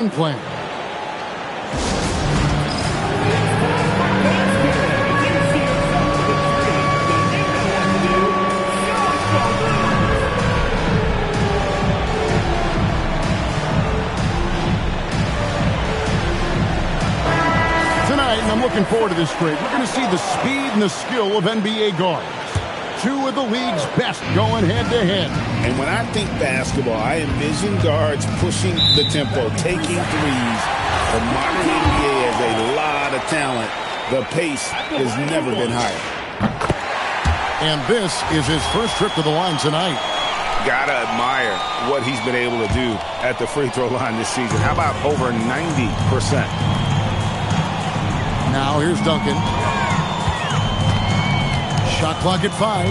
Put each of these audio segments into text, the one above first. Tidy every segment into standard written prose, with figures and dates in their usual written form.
plan. Tonight, and I'm looking forward to this trade, we're going to see the speed and the skill of NBA guards. Two of the league's best going head-to-head. And when I think basketball, I envision guards pushing the tempo, taking threes. The modern NBA has a lot of talent. The pace has never been higher. And this is his first trip to the line tonight. Gotta admire what he's been able to do at the free throw line this season. How about over 90%? Now here's Duncan. Shot clock at 5.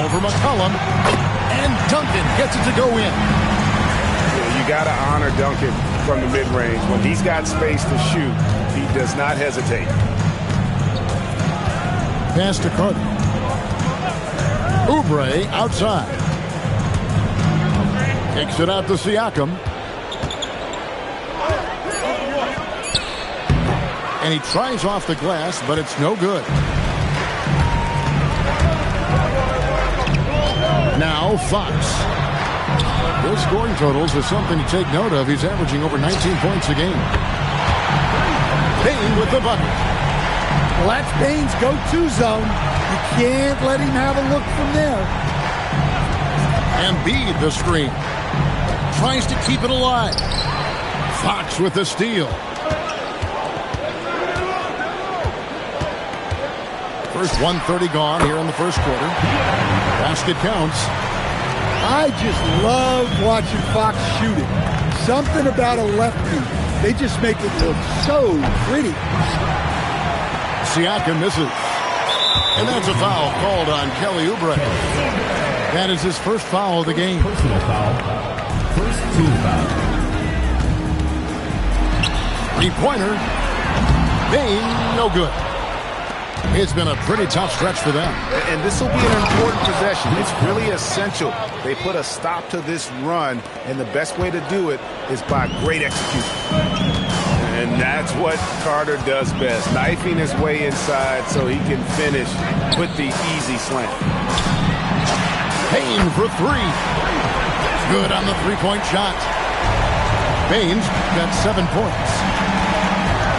Over McCollum. And Duncan gets it to go in. Yeah, you got to honor Duncan from the mid-range. When he's got space to shoot, he does not hesitate. Pass to Carter. Oubre outside. Kicks it out to Siakam. And he tries off the glass, but it's no good. Now Fox. His scoring totals are something to take note of. He's averaging over 19 points a game. Bane with the bucket. Well, that's Bane's go-to zone. You can't let him have a look from there. Embiid the screen. Tries to keep it alive. Fox with the steal. First 1:30 gone here in the first quarter. Basket counts. I just love watching Fox shoot it. Something about a lefty. They just make it look so pretty. Siakam misses. And that's a foul called on Kelly Oubre. That is his first foul of the game. Personal foul. First team foul. Three-pointer. Bane, no good. It's been a pretty tough stretch for them. And this will be an important possession. It's really essential. They put a stop to this run, and the best way to do it is by great execution. And that's what Carter does best, knifing his way inside so he can finish with the easy slam. Payne for three. Good on the three-point shot. Bane's got 7 points.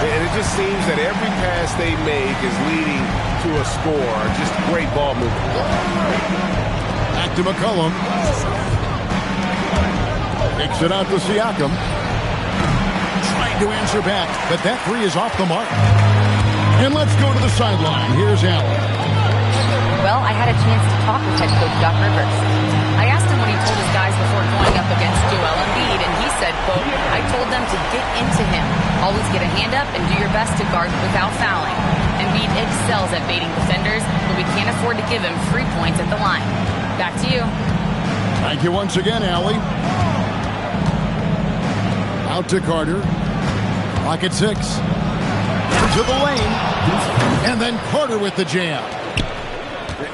And it just seems that every pass they make is leading to a score. Just great ball movement. Back to McCollum. Kicks it out to Siakam. Trying to answer back, but that three is off the mark. And let's go to the sideline. Here's Allen. Well, I had a chance to talk with head coach Doc Rivers. I asked him what he told his guys before going up against Joel Embiid, and he said, quote, I told them to get into him. Always get a hand up and do your best to guard without fouling. Embiid excels at baiting defenders, but we can't afford to give him free points at the line. Back to you. Thank you once again, Allie. Out to Carter. Clock at 6. Into the lane. And then Carter with the jam.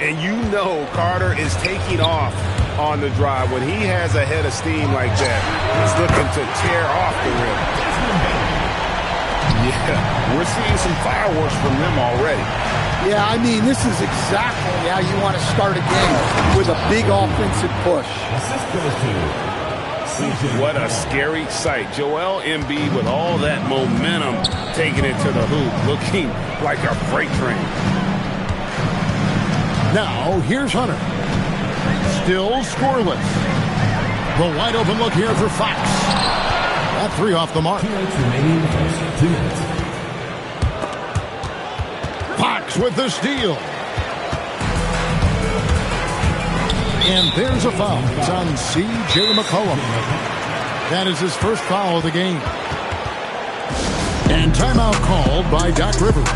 And you know Carter is taking off on the drive. When he has a head of steam like that, he's looking to tear off the rim. Yeah, we're seeing some fireworks from them already. Yeah, I mean, this is exactly how you want to start a game, with a big offensive push. Assist goes to CJ. What a scary sight. Joel Embiid with all that momentum taking it to the hoop, looking like a freight train. Now, here's Hunter. Still scoreless. The wide open look here for Fox. That three off the mark. 2 minutes remaining in the first. 2 minutes. Fox with the steal. And there's a foul. It's on C.J. McCollum. That is his first foul of the game. And timeout called by Doc Rivers.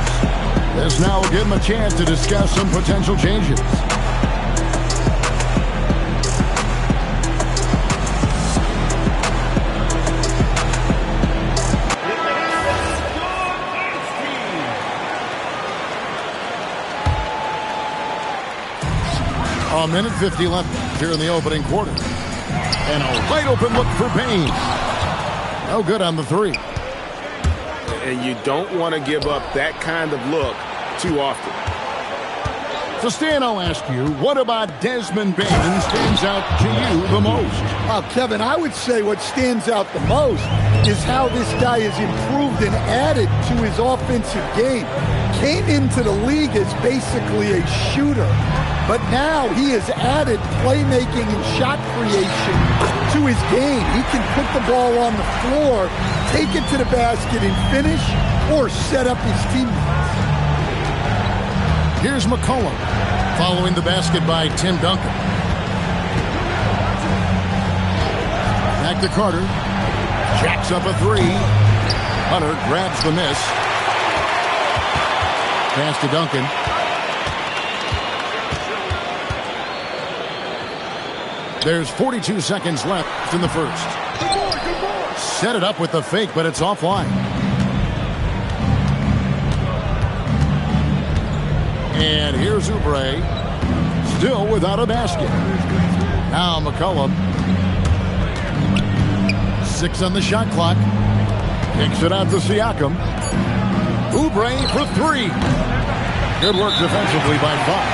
This now will give him a chance to discuss some potential changes. A minute 50 left here in the opening quarter. And a wide open look for Bain. No good on the three. And you don't want to give up that kind of look too often. So, Stan, I'll ask you, what about Desmond Bain stands out to you the most? Kevin, I would say what stands out the most is how this guy has improved and added to his offensive game. Came into the league as basically a shooter, but now he has added playmaking and shot creation to his game. He can put the ball on the floor, take it to the basket and finish, or set up his teammates. Here's McCollum, following the basket by Tim Duncan. Back to Carter. Jacks up a three. Hunter grabs the miss. Pass to Duncan. There's 42 seconds left in the first. Set it up with the fake, but it's offline. And here's Oubre, still without a basket. Now McCollum. 6 on the shot clock. Kicks it out to Siakam. Oubre for 3. Good work defensively by Fox.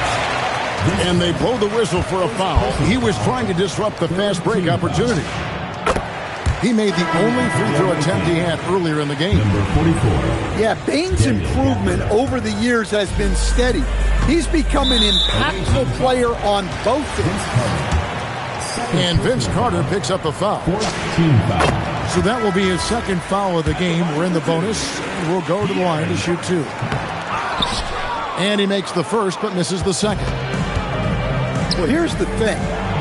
And they blow the whistle for a foul. He was trying to disrupt the fast break opportunity. He made the only free throw attempt he had earlier in the game. Number 44. Yeah, Bain's improvement over the years has been steady. He's become an impactful player on both ends. And Vince Carter picks up a foul. 14 foul. So that will be his second foul of the game. We're in the bonus. And we'll go to the line to shoot 2. And he makes the first, but misses the second. Well, here's the thing.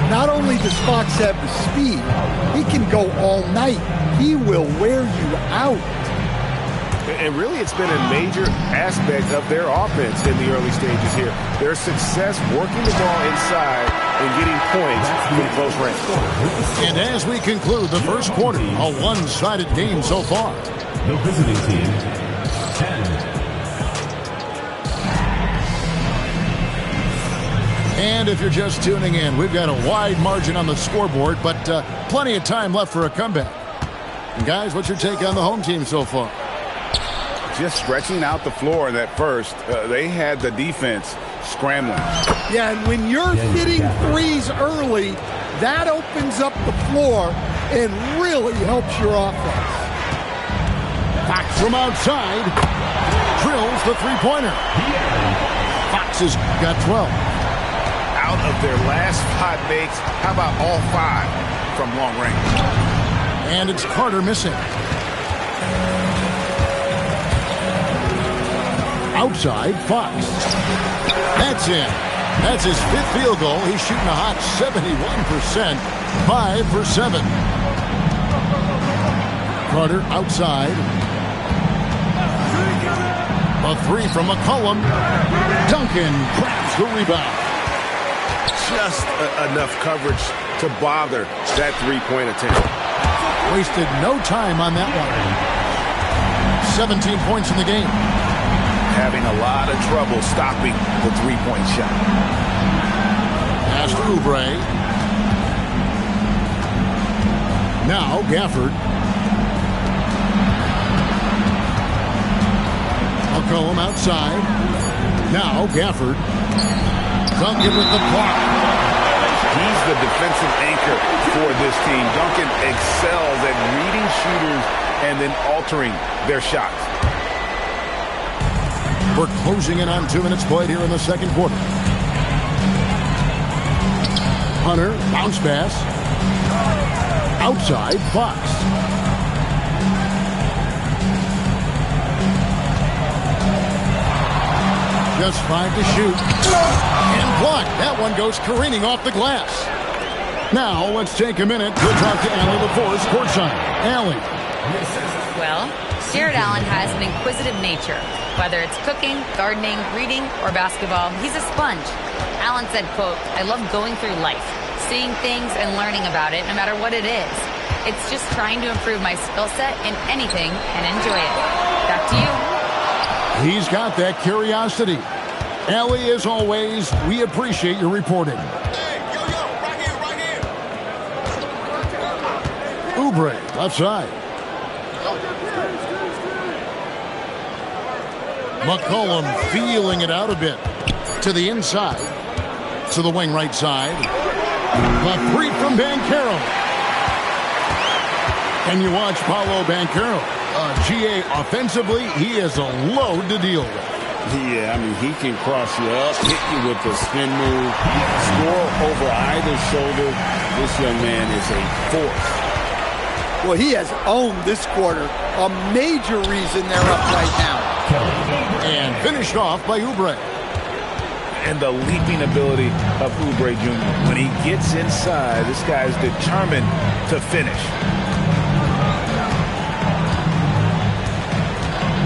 Not only does Fox have the speed, he can go all night. He will wear you out. And really, it's been a major aspect of their offense in the early stages here. Their success working the ball inside and getting points from close range. And as we conclude the first quarter, a one-sided game so far. The visiting team, 10. And if you're just tuning in, we've got a wide margin on the scoreboard, but plenty of time left for a comeback. And guys, what's your take on the home team so far? Just stretching out the floor in that first, they had the defense scrambling. Yeah, and when you're hitting threes early, that opens up the floor and really helps your offense. Fox from outside drills the three-pointer. Fox has got 12. Out of their last 5 makes, how about all 5 from long range? And it's Carter missing. Outside, Fox. That's in. That's his 5th field goal. He's shooting a hot 71%. 5 for 7. Carter outside. A 3 from McCollum. Duncan grabs the rebound. Just enough coverage to bother that 3-point attempt. Wasted no time on that one. 17 points in the game. Having a lot of trouble stopping the 3-point shot. Pass to Oubre. Now Gafford. McCollum outside. Now Gafford. Duncan with the block. He's the defensive anchor for this team. Duncan excels at reading shooters and then altering their shots. We're closing in on 2 minutes played here in the second quarter. Hunter, bounce pass. Outside, Fox. Just 5 to shoot. And blocked. That one goes careening off the glass. Now, let's take a minute to talk to Allie LaForce courtside. Allie. Well, Jared Allen has an inquisitive nature. Whether it's cooking, gardening, reading, or basketball, he's a sponge. Allen said, quote, "I love going through life, seeing things and learning about it no matter what it is. It's just trying to improve my skill set in anything and enjoy it." Back to you. He's got that curiosity. Allie, as always, we appreciate your reporting. Hey, yo, right here. Oubre, left side. McCollum feeling it out a bit. To the inside. To the wing right side. A three from Banchero. And you watch Paolo Banchero. GA offensively, he is a load to deal with. Yeah, I mean, he can cross you up, hit you with the spin move, score over either shoulder. This young man is a force. Well, he has owned this quarter. A major reason they're up right now. And finished off by Oubre. And the leaping ability of Oubre Jr. When he gets inside, this guy's determined to finish.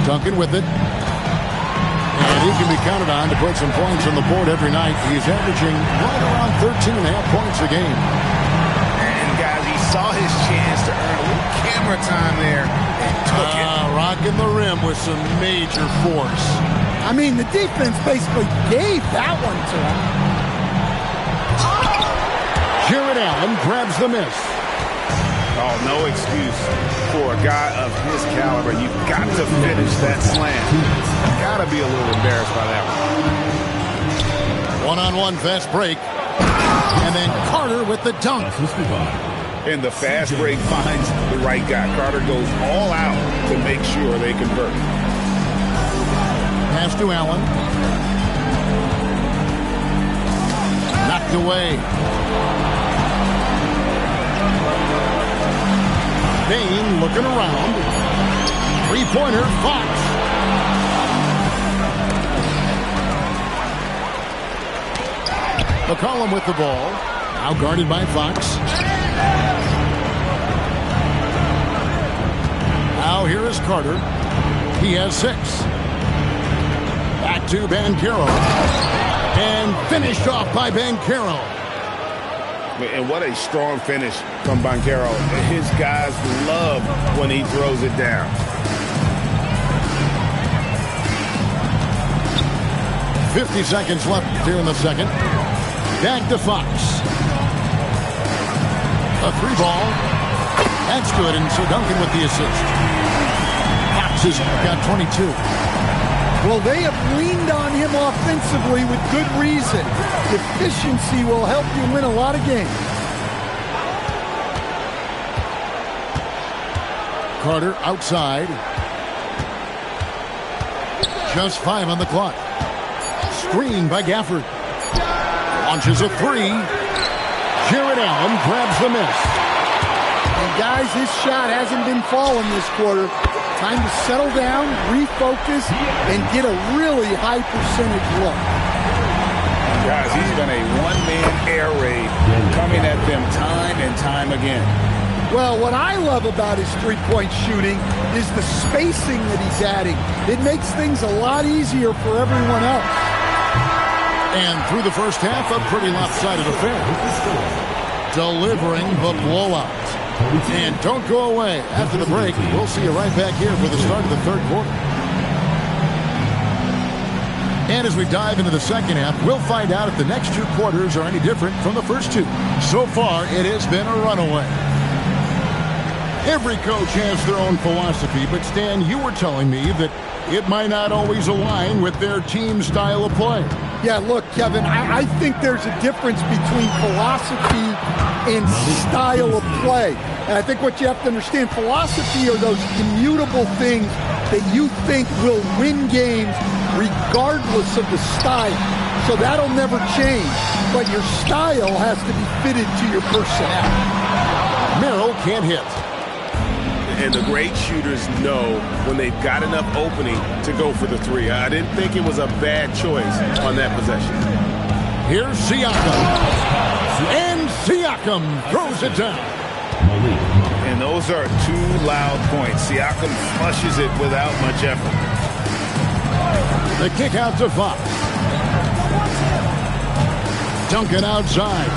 Duncan with it. And he can be counted on to put some points on the board every night. He's averaging right around 13.5 points a game. And guys, he saw his chance to earn a little camera time there and took it. Rocking the rim with some major force. I mean, the defense basically gave that one to him. Jared Allen grabs the miss. Oh, no excuse for a guy of his caliber. You've got to finish that slam. Got to be a little embarrassed by that one. One-on-one fast break. And then Carter with the dunk. And the fast break finds the right guy. Carter goes all out to make sure they convert. Pass to Allen. Knocked away. Bain looking around. Three-pointer, Fox. McCollum with the ball. Now guarded by Fox. Now here is Carter. He has 6. Back to Banchero. And finished off by Banchero. And what a strong finish from Banchero. His guys love when he throws it down. .50 seconds left here in the second. Back to Fox. A 3-ball. That's good, and so Duncan with the assist. Fox has got 22. Well, they have leaned on him offensively with good reason. Efficiency will help you win a lot of games. Carter outside. Just 5 on the clock. Screen by Gafford. Launches a 3. Jared Allen grabs the miss. And guys, his shot hasn't been falling this quarter. Time to settle down, refocus, and get a really high percentage look. Guys, he's been a one-man air raid coming at them time and time again. Well, what I love about his three-point shooting is the spacing that he's adding. It makes things a lot easier for everyone else. And through the first half, a pretty lopsided affair. Delivering the blowout. And don't go away. After the break, we'll see you right back here for the start of the third quarter. And as we dive into the second half, we'll find out if the next 2 quarters are any different from the first 2. So far, it has been a runaway. Every coach has their own philosophy, but Stan, you were telling me that it might not always align with their team style of play. Yeah, look, Kevin, I think there's a difference between philosophy and style of play. And I think what you have to understand, philosophy are those immutable things that you think will win games regardless of the style. So that'll never change. But your style has to be fitted to your personnel. Merrill can't hit. And the great shooters know when they've got enough opening to go for the 3. I didn't think it was a bad choice on that possession. Here's Siakam. And Siakam throws it down. And those are 2 loud points. Siakam flushes it without much effort. The kick out to Fox. Duncan outside.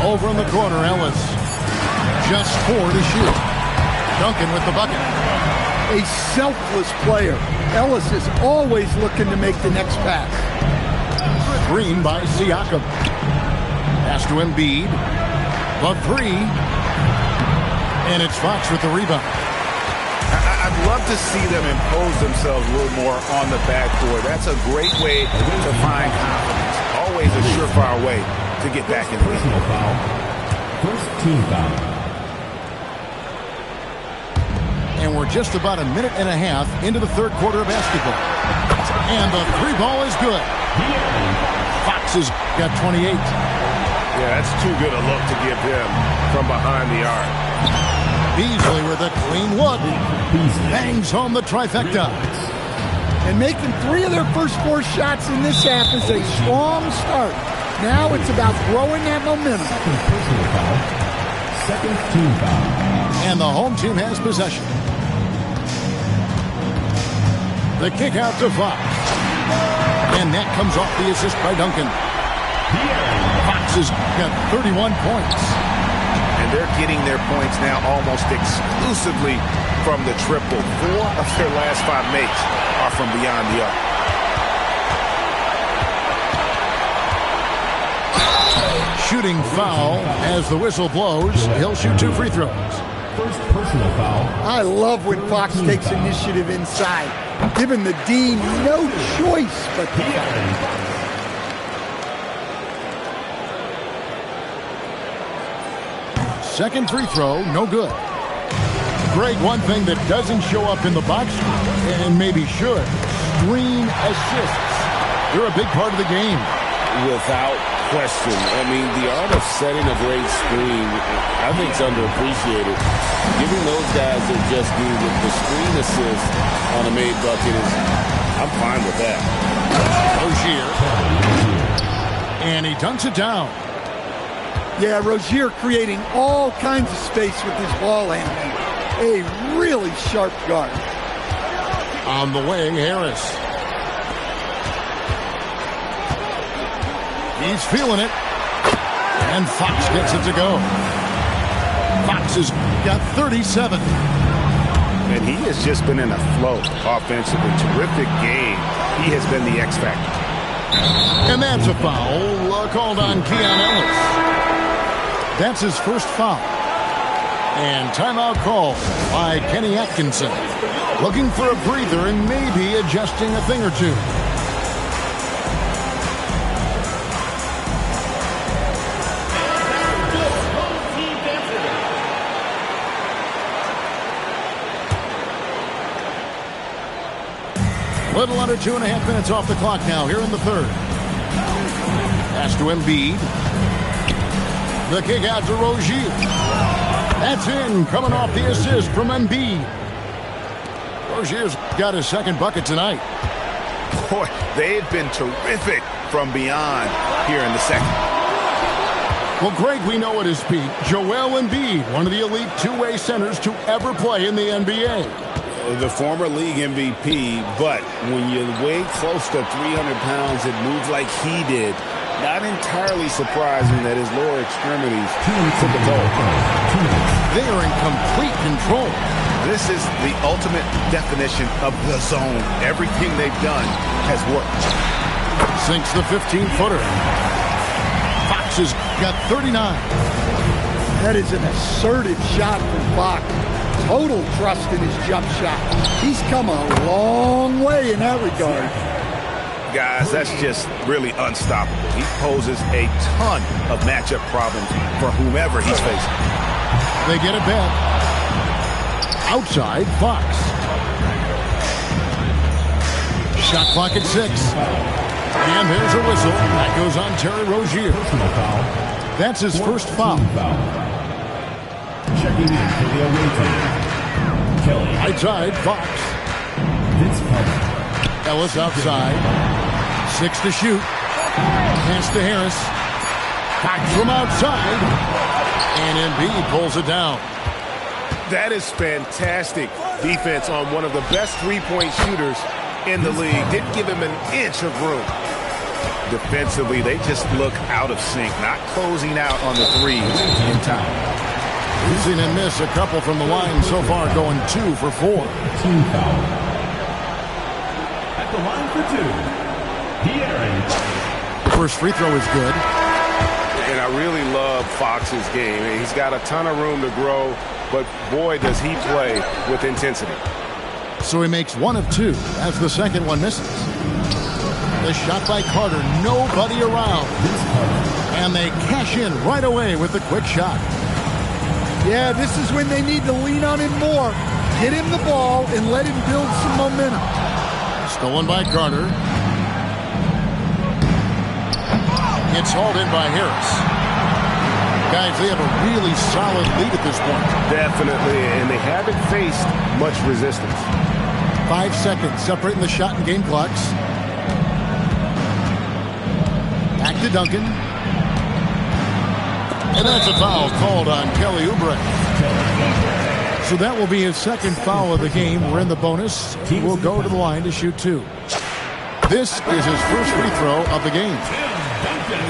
Over in the corner, Ellis. Just 4 to shoot. Duncan with the bucket. A selfless player. Ellis is always looking to make the next pass. Screen by Siakam. Pass to Embiid. The three. And it's Fox with the rebound. I'd love to see them impose themselves a little more on the backboard. That's a great way to find confidence. Always a surefire way to get back in the game. Personal foul. First team foul. And we're just about a minute and a half into the third quarter of basketball. And the three ball is good. Fox has got 28. Yeah, that's too good a look to give him from behind the arc. Beasley with a clean look. Bangs home the trifecta. And making 3 of their first 4 shots in this half is a strong start. Now it's about growing that momentum. Personal foul. Second team foul. And the home team has possession. The kick out to Fox. And that comes off the assist by Duncan. Fox has got 31 points. And they're getting their points now almost exclusively from the triple. 4 of their last 5 makes are from beyond the arc. Shooting foul as the whistle blows. He'll shoot 2 free throws. First personal foul. I love when Fox takes initiative inside, giving the D no choice but to foul. Second free throw, no good. Greg, one thing that doesn't show up in the box score, and maybe should, screen assists. They're a big part of the game. Without question. I mean, the art of setting a great screen, I think, is underappreciated. Giving those guys that just do the screen assist on a made bucket is, I'm fine with that. Rozier. And he dunks it down. Yeah, Rozier creating all kinds of space with his ball handling. A really sharp guard. On the wing, Harris. He's feeling it. And Fox gets it to go. Fox has got 37. And he has just been in a flow offensively. Terrific game. He has been the X factor. And that's a foul called on Keon Ellis. That's his first foul. And timeout call by Kenny Atkinson. Looking for a breather and maybe adjusting a thing or two. Little under 2.5 minutes off the clock now here in the third. Pass to Embiid. The kick out to Rozier. That's in, coming off the assist from Embiid. Rozier's got his second bucket tonight. Boy, they've been terrific from beyond here in the second. Well, Greg, we know at his peak, Joel Embiid, one of the elite two-way centers to ever play in the NBA. The former league MVP, but when you weigh close to 300 pounds and move like he did, not entirely surprising that his lower extremities took a toll. They are in complete control. This is the ultimate definition of the zone. Everything they've done has worked. Sinks the 15-footer. Fox has got 39. That is an assertive shot from Fox. Total trust in his jump shot. He's come a long way in that regard. Guys, that's just really unstoppable. He poses a ton of matchup problems for whomever he's facing. They get a bet. Outside, Fox. Shot clock at 6. And there's a whistle. That goes on Terry Rozier. That's his first foul. Checking in for the away team. Kelly. Right side, Fox. Ellis outside. 6 to shoot. Pass to Harris. Fox from outside. And Embiid pulls it down. That is fantastic defense on one of the best three-point shooters in the league. Didn't give him an inch of room. Defensively, they just look out of sync, not closing out on the threes in time. We've seen him miss a couple from the line so far, going 2 for 4. Team foul. At the line for 2, De'Aaron. First free throw is good. And I really love Fox's game. He's got a ton of room to grow, but boy, does he play with intensity. So he makes 1 of 2 as the second one misses. The shot by Carter, nobody around. And they cash in right away with the quick shot. Yeah, this is when they need to lean on him more. Get him the ball and let him build some momentum. Stolen by Carter. It's hauled in by Harris. Guys, they have a really solid lead at this point. Definitely, and they haven't faced much resistance. 5 seconds separating the shot and game clocks. Back to Duncan. And that's a foul called on Kelly Oubre. So that will be his second foul of the game. We're in the bonus. He will go to the line to shoot 2. This is his first free throw of the game.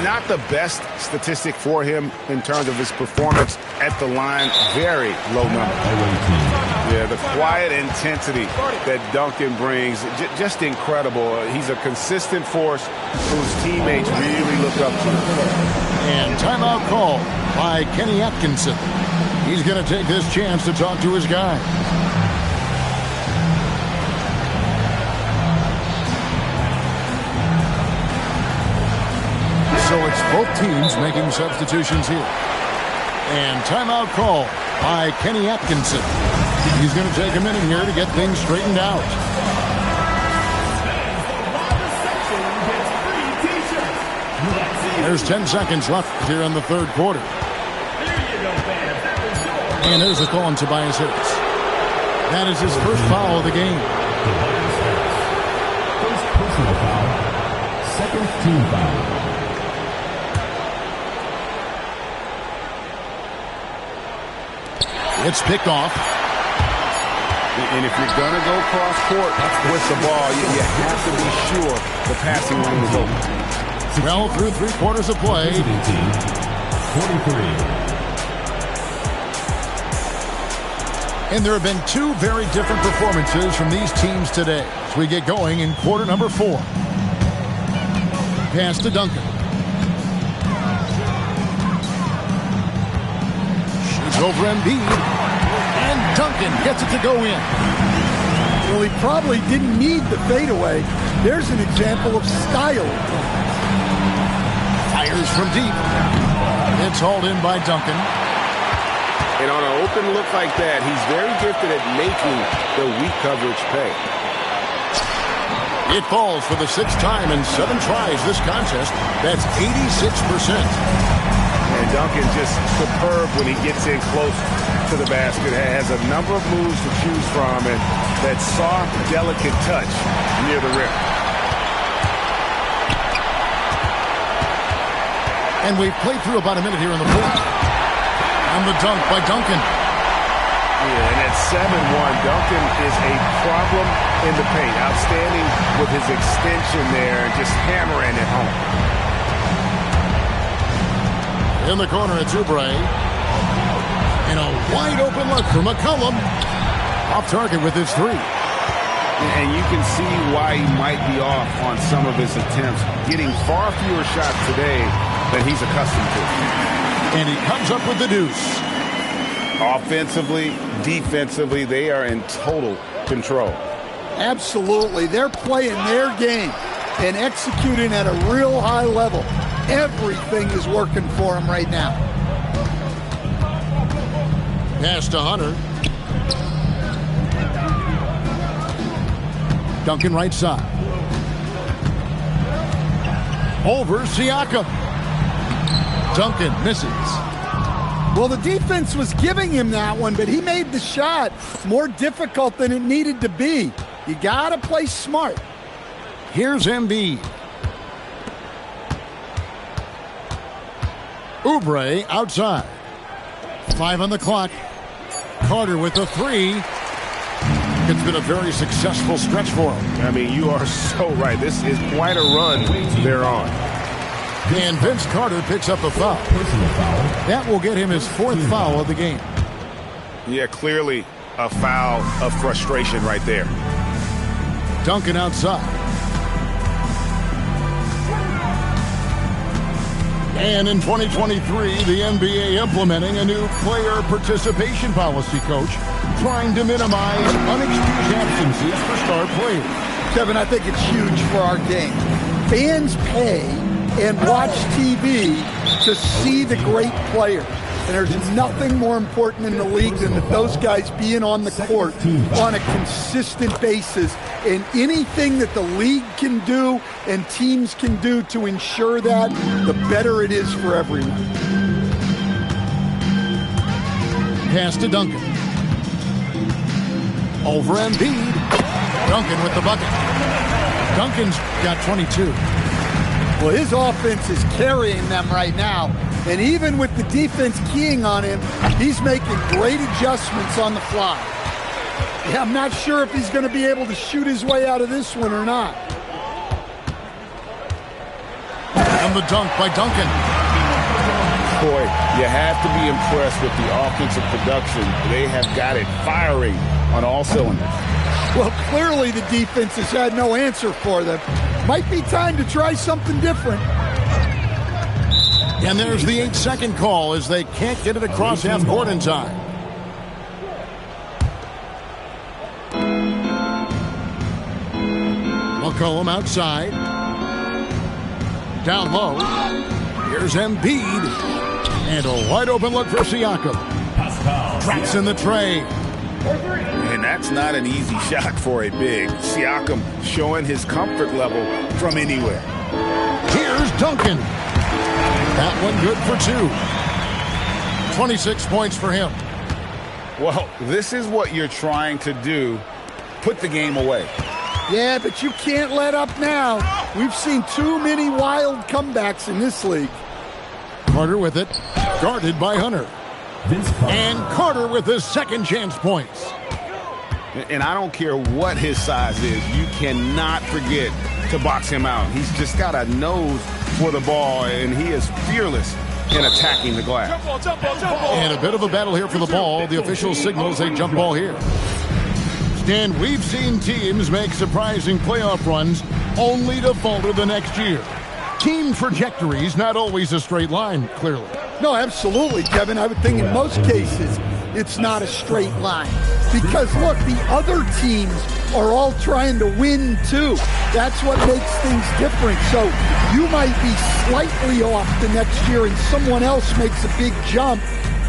Not the best statistic for him in terms of his performance at the line. Very low number. Yeah, the quiet intensity that Duncan brings, just incredible. He's a consistent force whose teammates really look up to. And timeout call by Kenny Atkinson. He's going to take this chance to talk to his guy. So it's both teams making substitutions here. And timeout call by Kenny Atkinson. He's going to take a minute here to get things straightened out. There's 10 seconds left here in the third quarter. And there's a call on Tobias Harris. That is his first foul of the game. First personal foul. Second team foul. It's picked off. And if you're going to go cross court with the ball, you have to be sure the passing lane is open. Well, through 3 quarters of play. 43. And there have been 2 very different performances from these teams today as we get going in quarter number 4. Pass to Duncan. Shoots over Embiid. And Duncan gets it to go in. Well, he probably didn't need the fadeaway. There's an example of style. Fires from deep. It's hauled in by Duncan. And on an open look like that, he's very gifted at making the weak coverage pay. It falls for the 6th time in 7 tries this contest. That's 86%. And Duncan just superb when he gets in close to the basket. Has a number of moves to choose from, and that soft, delicate touch near the rim. And we've played through about a minute here in the fourth. And the dunk by Duncan. Yeah, and at 7-1, Duncan is a problem in the paint. Outstanding with his extension there and just hammering it home. In the corner, it's Oubre. And a wide-open look for McCollum. Off target with his 3. And you can see why he might be off on some of his attempts. Getting far fewer shots today than he's accustomed to. And he comes up with the deuce. Offensively, defensively, they are in total control. Absolutely. They're playing their game and executing at a real high level. Everything is working for them right now. Pass to Hunter. Duncan right side. Over Siakam. Duncan misses. Well, the defense was giving him that one, but he made the shot more difficult than it needed to be. You got to play smart. Here's Embiid. Oubre outside. 5 on the clock. Carter with the 3. It's been a very successful stretch for him. I mean, you are so right. This is quite a run they're on. And Vince Carter picks up a foul. That will get him his 4th foul of the game. Yeah, clearly a foul of frustration right there. Duncan outside. And in 2023, the NBA implementing a new player participation policy, Coach, trying to minimize unexcused absences for star players. Kevin, I think it's huge for our game. Fans pay and watch TV to see the great players. And there's nothing more important in the league than that those guys being on the court on a consistent basis. And anything that the league can do and teams can do to ensure that, the better it is for everyone. Pass to Duncan. Over Embiid. Duncan with the bucket. Duncan's got 22. Well, his offense is carrying them right now. And even with the defense keying on him, he's making great adjustments on the fly. Yeah, I'm not sure if he's going to be able to shoot his way out of this one or not. And the dunk by Duncan. Boy, you have to be impressed with the offensive production. They have got it firing on all cylinders. Well, clearly the defense has had no answer for them. Might be time to try something different. And there's the 8-second call as they can't get it across half court in time. McCollum outside. Down low. Here's Embiid. And a wide open look for Siakam. Drops in the tray. And that's not an easy shot for a big. Siakam showing his comfort level from anywhere. Here's Duncan. That one good for 2. 26 points for him. Well, this is what you're trying to do. Put the game away. Yeah, but you can't let up now. We've seen too many wild comebacks in this league. Carter with it. Guarded by Hunter. And Carter with his second chance points. And I don't care what his size is. You cannot forget to box him out. He's just got a nose for the ball, and he is fearless in attacking the glass. And a bit of a battle here for the ball. The official signals a jump ball here. Stan, we've seen teams make surprising playoff runs only to falter the next year. Team trajectories not always a straight line, clearly. No, absolutely, Kevin. I would think in most cases it's not a straight line. Because, look, the other teams are all trying to win, too. That's what makes things different. So you might be slightly off the next year and someone else makes a big jump,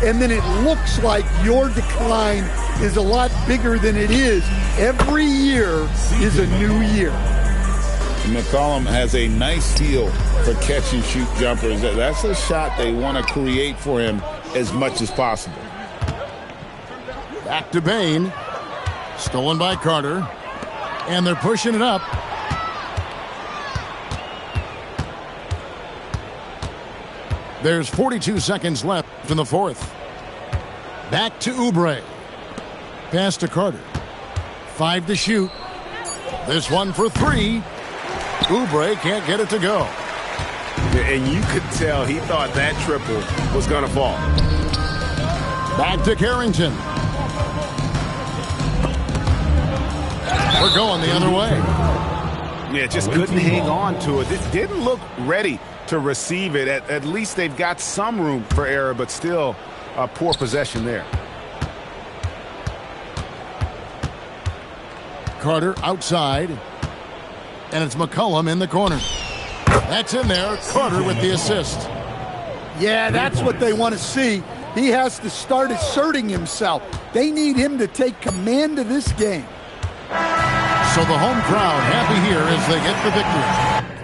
and then it looks like your decline is a lot bigger than it is. Every year is a new year. McCollum has a nice feel for catch-and-shoot jumpers. That's a shot they want to create for him as much as possible. Back to Bain. Stolen by Carter. And they're pushing it up. There's 42 seconds left in the fourth. Back to Oubre. Pass to Carter. 5 to shoot. This one for 3. Oubre can't get it to go. And you could tell he thought that triple was going to fall. Back to Carrington. We're going the other way. Yeah, just couldn't hang on to it. It didn't look ready to receive it. At least they've got some room for error, but still a poor possession there. Carter outside. And it's McCollum in the corner. That's in there. Carter with the assist. Yeah, that's what they want to see. He has to start asserting himself. They need him to take command of this game. So the home crowd happy here as they get the victory.